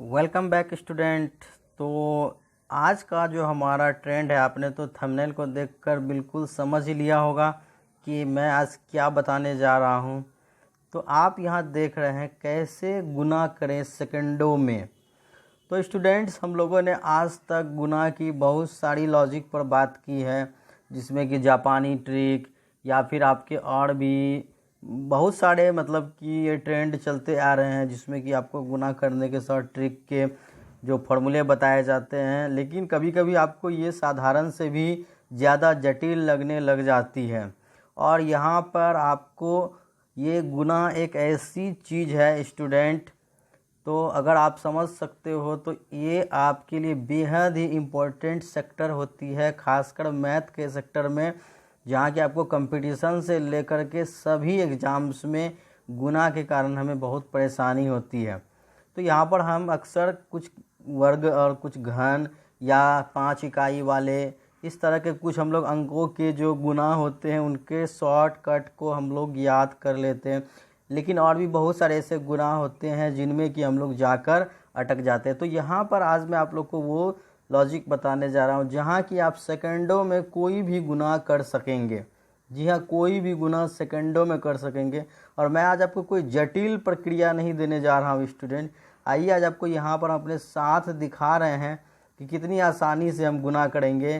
Welcome back student. तो आज का जो हमारा ट्रेंड है, आपने तो थंबनेल को देखकर बिल्कुल समझ ही लिया होगा कि मैं आज क्या बताने जा रहा हूं। तो आप यहां देख रहे हैं कैसे गुना करें सेकंडों में। तो स्टूडेंट्स, हम लोगों ने आज तक गुना की बहुत सारी लॉजिक पर बात की है, जिसमें कि जापानी ट्रिक या फिर आपके और भी बहुत सारे मतलब कि ये ट्रेंड चलते आ रहे हैं, जिसमें कि आपको गुना करने के साथ ट्रिक के जो फॉर्मूले बताए जाते हैं। लेकिन कभी कभी आपको ये साधारण से भी ज़्यादा जटिल लगने लग जाती है। और यहाँ पर आपको ये गुना एक ऐसी चीज़ है स्टूडेंट, तो अगर आप समझ सकते हो तो ये आपके लिए बेहद ही इम्पोर्टेंट सेक्टर होती है, खासकर मैथ के सेक्टर में, जहाँ कि आपको कंपटीशन से लेकर के सभी एग्ज़ाम्स में गुना के कारण हमें बहुत परेशानी होती है। तो यहाँ पर हम अक्सर कुछ वर्ग और कुछ घन या 5 इकाई वाले इस तरह के कुछ हम लोग अंकों के जो गुना होते हैं उनके शॉर्टकट को हम लोग याद कर लेते हैं। लेकिन और भी बहुत सारे ऐसे गुना होते हैं जिनमें कि हम लोग जाकर अटक जाते हैं। तो यहाँ पर आज मैं आप लोग को वो लॉजिक बताने जा रहा हूँ जहाँ कि आप सेकंडों में कोई भी गुना कर सकेंगे। जी हाँ, कोई भी गुना सेकंडों में कर सकेंगे। और मैं आज आपको कोई जटिल प्रक्रिया नहीं देने जा रहा हूँ स्टूडेंट। आइए आज आपको यहाँ पर अपने साथ दिखा रहे हैं कि कितनी आसानी से हम गुना करेंगे।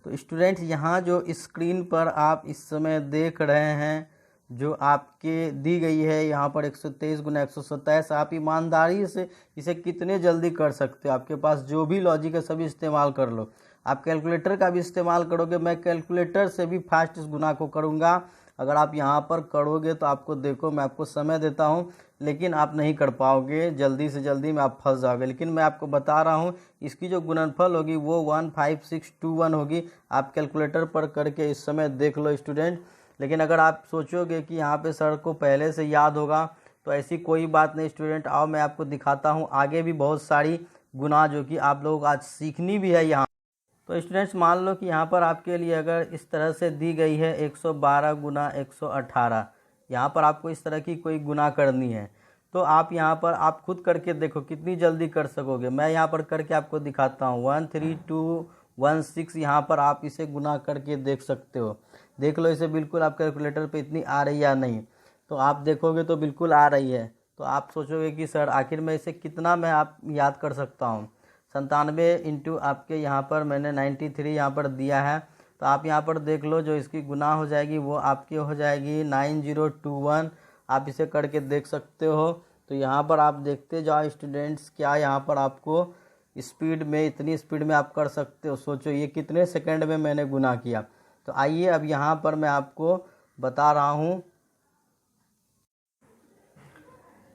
तो स्टूडेंट्स, यहाँ जो स्क्रीन पर आप इस समय देख रहे हैं, जो आपके दी गई है यहाँ पर 123 गुना 127, आप ईमानदारी से इसे कितने जल्दी कर सकते हो। आपके पास जो भी लॉजिक है सभी इस्तेमाल कर लो। आप कैलकुलेटर का भी इस्तेमाल करोगे, मैं कैलकुलेटर से भी फास्ट इस गुना को करूँगा। अगर आप यहाँ पर करोगे तो आपको देखो, मैं आपको समय देता हूँ लेकिन आप नहीं कर पाओगे, जल्दी से जल्दी में आप फंस जाओगे। लेकिन मैं आपको बता रहा हूँ इसकी जो गुणनफल होगी वो 15621 होगी। आप कैलकुलेटर पर करके इस समय देख लो स्टूडेंट। लेकिन अगर आप सोचोगे कि यहाँ पे सर को पहले से याद होगा, तो ऐसी कोई बात नहीं स्टूडेंट। आओ मैं आपको दिखाता हूँ आगे भी बहुत सारी गुना जो कि आप लोग आज सीखनी भी है यहाँ। तो स्टूडेंट्स, मान लो कि यहाँ पर आपके लिए अगर इस तरह से दी गई है 112 गुना 118, यहाँ पर आपको इस तरह की कोई गुना करनी है। तो आप यहाँ पर आप खुद करके देखो कितनी जल्दी कर सकोगे। मैं यहाँ पर करके आपको दिखाता हूँ 13216, यहाँ पर आप इसे गुना करके देख सकते हो। देख लो इसे, बिल्कुल आप कैलकुलेटर पे इतनी आ रही है या नहीं। तो आप देखोगे तो बिल्कुल आ रही है। तो आप सोचोगे कि सर आखिर में इसे कितना मैं आप याद कर सकता हूँ। 97 इंटू आपके यहाँ पर मैंने 93 यहाँ पर दिया है। तो आप यहाँ पर देख लो जो इसकी गुना हो जाएगी वो आपकी हो जाएगी 9021। आप इसे करके देख सकते हो। तो यहाँ पर आप देखते जाओ स्टूडेंट्स, क्या यहाँ पर आपको स्पीड में, इतनी स्पीड में आप कर सकते हो। सोचो ये कितने सेकंड में मैंने गुना किया। तो आइए अब यहाँ पर मैं आपको बता रहा हूँ।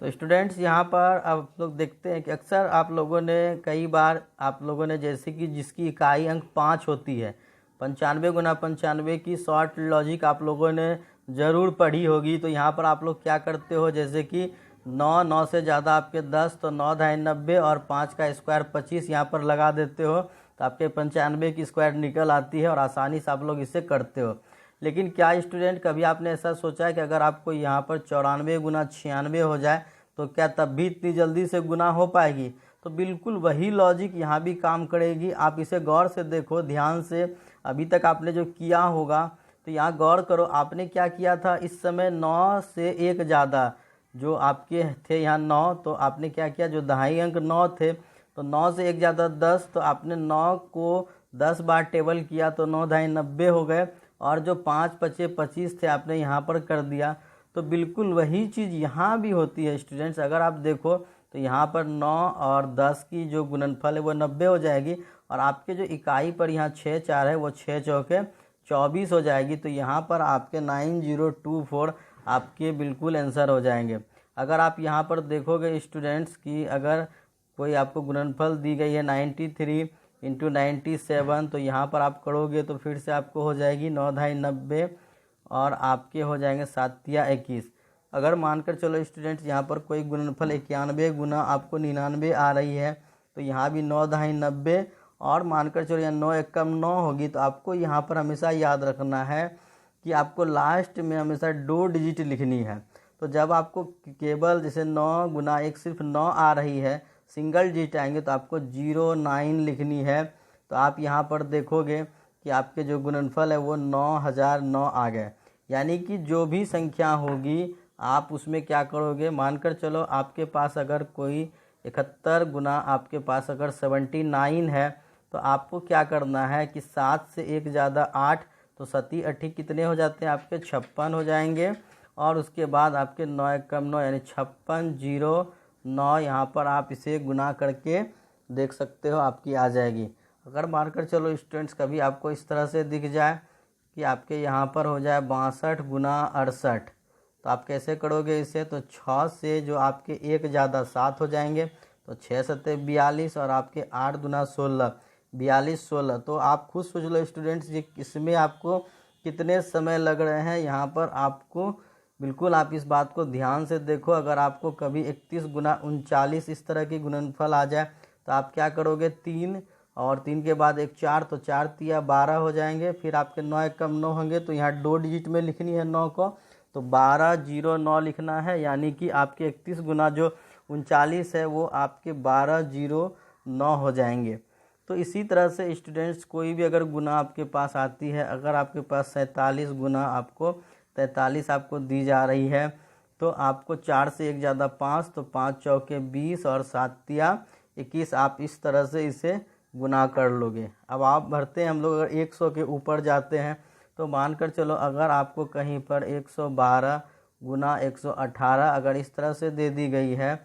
तो स्टूडेंट्स, यहाँ पर आप लोग देखते हैं कि अक्सर आप लोगों ने कई बार आप लोगों ने जैसे कि जिसकी इकाई अंक 5 होती है, 95 गुना 95 की शॉर्ट लॉजिक आप लोगों ने ज़रूर पढ़ी होगी। तो यहाँ पर आप लोग क्या करते हो, जैसे कि 9 से ज़्यादा आपके 10, तो 9 ढाई 90 और 5 का स्क्वायर 25 यहाँ पर लगा देते हो। तो आपके 95 की स्क्वायर निकल आती है और आसानी से आप लोग इसे करते हो। लेकिन क्या स्टूडेंट, कभी आपने ऐसा सोचा है कि अगर आपको यहाँ पर 94 गुना 96 हो जाए तो क्या तब भी इतनी जल्दी से गुना हो पाएगी? तो बिल्कुल वही लॉजिक यहाँ भी काम करेगी। आप इसे गौर से देखो, ध्यान से। अभी तक आपने जो किया होगा तो यहाँ गौर करो, आपने क्या किया था। इस समय 9 से 1 ज़्यादा जो आपके थे यहाँ 9, तो आपने क्या किया, जो दहाई अंक 9 थे, तो 9 से 1 ज़्यादा 10, तो आपने 9 को 10 बार टेबल किया तो 9 ढाई 90 हो गए। और जो 5 बचे 25 थे आपने यहाँ पर कर दिया। तो बिल्कुल वही चीज़ यहाँ भी होती है स्टूडेंट्स। अगर आप देखो तो यहाँ पर 9 और 10 की जो गुणनफल है वो 90 हो जाएगी। और आपके जो इकाई पर यहाँ 6 4 है वो 6 चौके 24 हो जाएगी। तो यहाँ पर आपके 9024 आपके बिल्कुल आंसर हो जाएंगे। अगर आप यहाँ पर देखोगे स्टूडेंट्स कि अगर कोई आपको गुणनफल दी गई है 93 इंटू 97, तो यहाँ पर आप करोगे तो फिर से आपको हो जाएगी 9 ढाई 90 और आपके हो जाएंगे 7 या 21। अगर मानकर चलो स्टूडेंट्स यहाँ पर कोई गुणनफल 91 गुना आपको 99 आ रही है, तो यहाँ भी 9 ढाई 90 और मानकर चलो यहाँ 9 एकम 9 होगी। तो आपको यहाँ पर हमेशा याद रखना है कि आपको लास्ट में हमेशा 2 डिजिट लिखनी है। तो जब आपको केवल जैसे 9 गुना 1 सिर्फ 9 आ रही है, सिंगल डिजिट आएंगे तो आपको 09 लिखनी है। तो आप यहाँ पर देखोगे कि आपके जो गुणनफल है वो 9009 आ गए। यानी कि जो भी संख्या होगी आप उसमें क्या करोगे, मानकर चलो आपके पास अगर कोई 71 गुना आपके पास अगर 79 है तो आपको क्या करना है कि 7 से 1 ज़्यादा 8, तो 7 8 कितने हो जाते हैं आपके 56 हो जाएंगे। और उसके बाद आपके 9 कम 9 यानी 5609 यहाँ पर आप इसे गुना करके देख सकते हो आपकी आ जाएगी। अगर मानकर चलो स्टूडेंट्स कभी आपको इस तरह से दिख जाए कि आपके यहाँ पर हो जाए 62 गुना 68, तो आप कैसे करोगे इसे, तो 6 से जो आपके 1 ज़्यादा 7 हो जाएंगे, तो 6 सत्ते 42 और आपके 8 दुना 16 42 16। तो आप खुद सोच लो स्टूडेंट्स ये इसमें आपको कितने समय लग रहे हैं। यहाँ पर आपको बिल्कुल आप इस बात को ध्यान से देखो। अगर आपको कभी 31 गुना 39 इस तरह की गुणनफल आ जाए तो आप क्या करोगे, 3 और 3 के बाद एक 4, तो 4 तिया 12 हो जाएंगे। फिर आपके 9 कम 9 होंगे तो यहाँ 2 डिजिट में लिखनी है 9 को, तो 1209 लिखना है। यानी कि आपके 31 गुना जो 39 है वो आपके 1209 हो जाएंगे। तो इसी तरह से स्टूडेंट्स कोई भी अगर गुना आपके पास आती है, अगर आपके पास 47 गुना आपको 43 आपको दी जा रही है तो आपको 4 से 1 ज़्यादा 5, तो 5 चौके 20 और 7 तिया 21। आप इस तरह से इसे गुना कर लोगे। अब आप भरते हैं हम लोग अगर 100 के ऊपर जाते हैं तो मानकर चलो अगर आपको कहीं पर 112 गुना 118 अगर इस तरह से दे दी गई है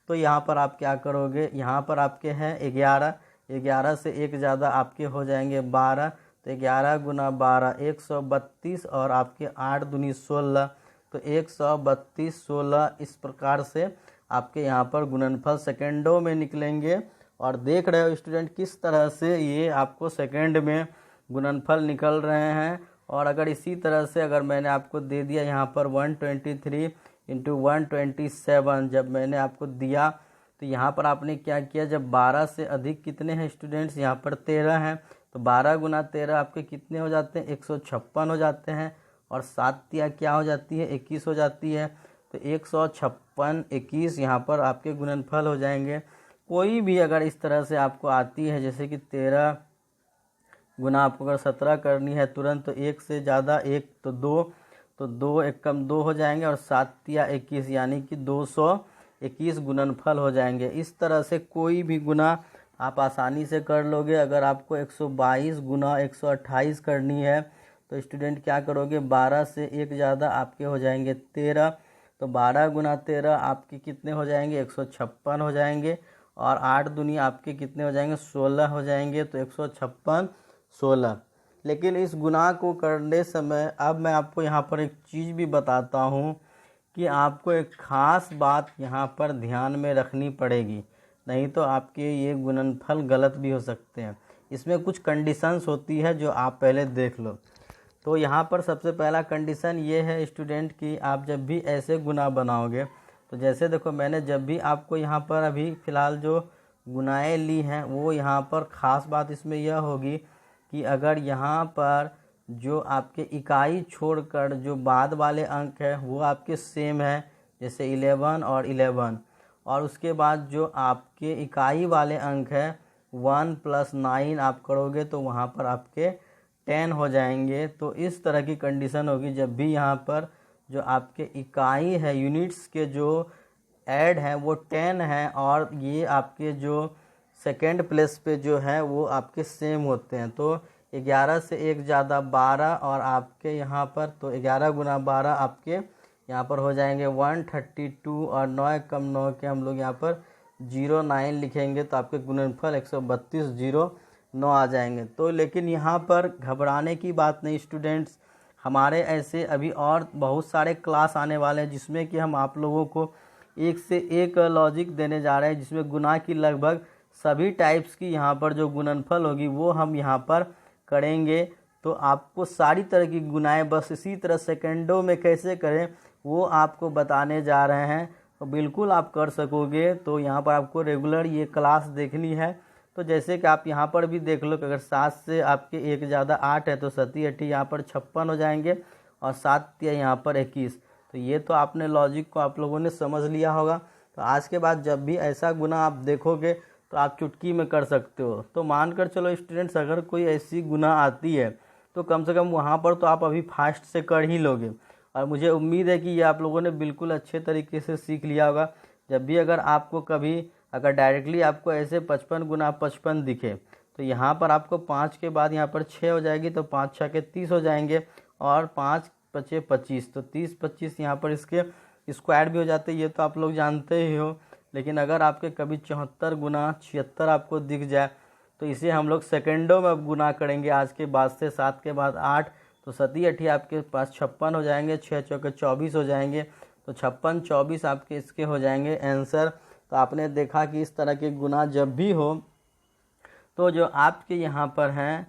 तो यहाँ पर आप क्या करोगे, यहाँ पर आपके हैं 11, 11 से 1 ज़्यादा आपके हो जाएंगे 12, तो 11 गुना 12 132 और आपके 8 दूनी 16, तो 132 16। इस प्रकार से आपके यहाँ पर गुणनफल सेकेंडों में निकलेंगे। और देख रहे हो स्टूडेंट किस तरह से ये आपको सेकेंड में गुणनफल निकल रहे हैं। और अगर इसी तरह से अगर मैंने आपको दे दिया यहाँ पर 123 इंटू 127 जब मैंने आपको दिया तो यहाँ पर आपने क्या किया, जब 12 से अधिक कितने हैं स्टूडेंट्स, यहाँ पर 13 हैं, तो 12 गुना 13 आपके कितने हो जाते हैं 156 हो जाते हैं। और 7 तिया क्या हो जाती है 21 हो जाती है, तो 156 21 यहाँ पर आपके गुणनफल हो जाएंगे। कोई भी अगर इस तरह से आपको आती है जैसे कि 13 गुना आपको अगर 17 करनी है तुरंत, तो 1 से ज़्यादा 1 तो 2, तो 2 1 कम 2 हो जाएंगे और 7 तिया 21 यानी कि 221 गुणनफल हो जाएंगे। इस तरह से कोई भी गुना आप आसानी से कर लोगे। अगर आपको 122 गुना 128 करनी है तो स्टूडेंट क्या करोगे, 12 से 1 ज़्यादा आपके हो जाएंगे 13, तो 12 गुना 13 आपके कितने हो जाएंगे 156 हो जाएंगे। और 8 दूनी आपके कितने हो जाएंगे 16 हो जाएंगे, तो 156 16। लेकिन इस गुना को करने समय अब मैं आपको यहाँ पर एक चीज़ भी बताता हूँ कि आपको एक ख़ास बात यहाँ पर ध्यान में रखनी पड़ेगी, नहीं तो आपके ये गुणनफल गलत भी हो सकते हैं। इसमें कुछ कंडीशंस होती है जो आप पहले देख लो। तो यहाँ पर सबसे पहला कंडीशन ये है स्टूडेंट कि आप जब भी ऐसे गुना बनाओगे तो जैसे देखो मैंने जब भी आपको यहाँ पर अभी फ़िलहाल जो गुनाएँ ली हैं वो यहाँ पर ख़ास बात इसमें यह होगी कि अगर यहाँ पर जो आपके इकाई छोड़कर जो बाद वाले अंक है वो आपके सेम है, जैसे 11 और 11, और उसके बाद जो आपके इकाई वाले अंक है 1 + 9 आप करोगे तो वहाँ पर आपके 10 हो जाएंगे। तो इस तरह की कंडीशन होगी जब भी यहाँ पर जो आपके इकाई है यूनिट्स के जो ऐड हैं वो 10 हैं और ये आपके जो सेकेंड प्लेस पे जो है वो आपके सेम होते हैं। तो 11 से 1 ज़्यादा 12 और आपके यहाँ पर तो 11 गुना 12 आपके यहाँ पर हो जाएंगे 132 और 9 कम 9 के हम लोग यहाँ पर 09 लिखेंगे तो आपके गुणनफल 132 09 आ जाएंगे। तो लेकिन यहाँ पर घबराने की बात नहीं स्टूडेंट्स, हमारे ऐसे अभी और बहुत सारे क्लास आने वाले हैं जिसमें कि हम आप लोगों को एक से एक लॉजिक देने जा रहे हैं जिसमें गुना की लगभग सभी टाइप्स की यहाँ पर जो गुणनफल होगी वो हम यहाँ पर करेंगे। तो आपको सारी तरह की गुनाएं बस इसी तरह सेकंडों में कैसे करें वो आपको बताने जा रहे हैं, तो बिल्कुल आप कर सकोगे। तो यहाँ पर आपको रेगुलर ये क्लास देखनी है। तो जैसे कि आप यहाँ पर भी देख लो कि अगर 7 से आपके 1 ज़्यादा 8 है तो 7 8 यहाँ पर 56 हो जाएंगे और 7 यहाँ पर 21। तो ये तो आपने लॉजिक को आप लोगों ने समझ लिया होगा। तो तो आज के बाद जब भी ऐसा गुना आप देखोगे तो आप चुटकी में कर सकते हो। तो मानकर चलो स्टूडेंट्स, अगर कोई ऐसी गुना आती है तो कम से कम वहाँ पर तो आप अभी फास्ट से कर ही लोगे। और मुझे उम्मीद है कि ये आप लोगों ने बिल्कुल अच्छे तरीके से सीख लिया होगा। जब भी अगर आपको कभी अगर डायरेक्टली आपको ऐसे 55 गुना 55 दिखे तो यहाँ पर आपको 5 के बाद यहाँ पर 6 हो जाएगी, तो 5 6 के 30 हो जाएंगे और 5 5 25, तो 30 25 यहाँ पर इसके स्क्वायर भी हो जाते हैं, ये तो आप लोग जानते ही हो। लेकिन अगर आपके कभी 74 गुना 76 आपको दिख जाए तो इसे हम लोग सेकेंडों में अब गुना करेंगे। आज के बाद से 7 के बाद 8, तो 7 8 आपके पास 56 हो जाएंगे, 6 चौके 24 हो जाएंगे, तो 56 24 आपके इसके हो जाएंगे आंसर। तो आपने देखा कि इस तरह के गुना जब भी हो तो जो आपके यहाँ पर हैं,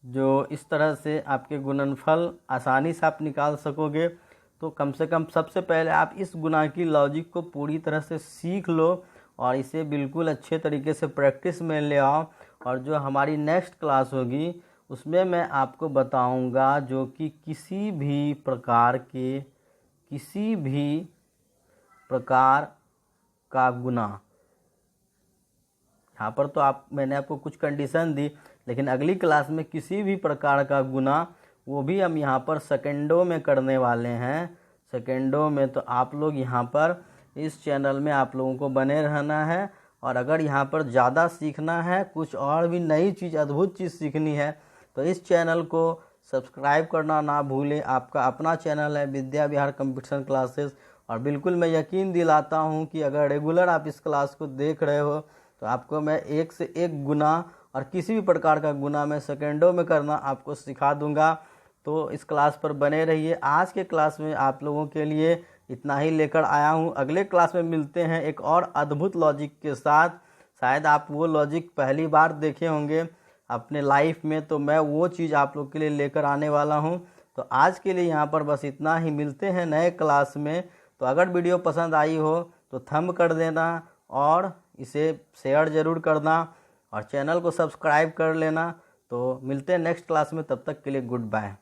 जो इस तरह से आपके गुणनफल आसानी से आप निकाल सकोगे। तो कम से कम सबसे पहले आप इस गुना की लॉजिक को पूरी तरह से सीख लो और इसे बिल्कुल अच्छे तरीके से प्रैक्टिस में ले आओ। और जो हमारी नेक्स्ट क्लास होगी उसमें मैं आपको बताऊंगा जो कि किसी भी प्रकार का गुना, यहाँ पर तो मैंने आपको कुछ कंडीशन दी, लेकिन अगली क्लास में किसी भी प्रकार का गुना वो भी हम यहाँ पर सेकेंडों में करने वाले हैं, सेकेंडों में। तो आप लोग यहाँ पर इस चैनल में आप लोगों को बने रहना है। और अगर यहाँ पर ज़्यादा सीखना है, कुछ और भी नई चीज़ अद्भुत चीज़ सीखनी है, तो इस चैनल को सब्सक्राइब करना ना भूलें। आपका अपना चैनल है विद्या विहार कंप्यूटर क्लासेस। और बिल्कुल मैं यकीन दिलाता हूँ कि अगर रेगुलर आप इस क्लास को देख रहे हो तो आपको मैं एक से एक गुना और किसी भी प्रकार का गुना मैं सेकेंडों में करना आपको सिखा दूंगा। तो इस क्लास पर बने रहिए। आज के क्लास में आप लोगों के लिए इतना ही लेकर आया हूँ। अगले क्लास में मिलते हैं एक और अद्भुत लॉजिक के साथ। शायद आप वो लॉजिक पहली बार देखे होंगे अपने लाइफ में, तो मैं वो चीज़ आप लोग के लिए लेकर आने वाला हूँ। तो आज के लिए यहाँ पर बस इतना ही, मिलते हैं नए क्लास में। तो अगर वीडियो पसंद आई हो तो थंब कर देना और इसे शेयर ज़रूर करना और चैनल को सब्सक्राइब कर लेना। तो मिलते हैं नेक्स्ट क्लास में, तब तक के लिए गुड बाय।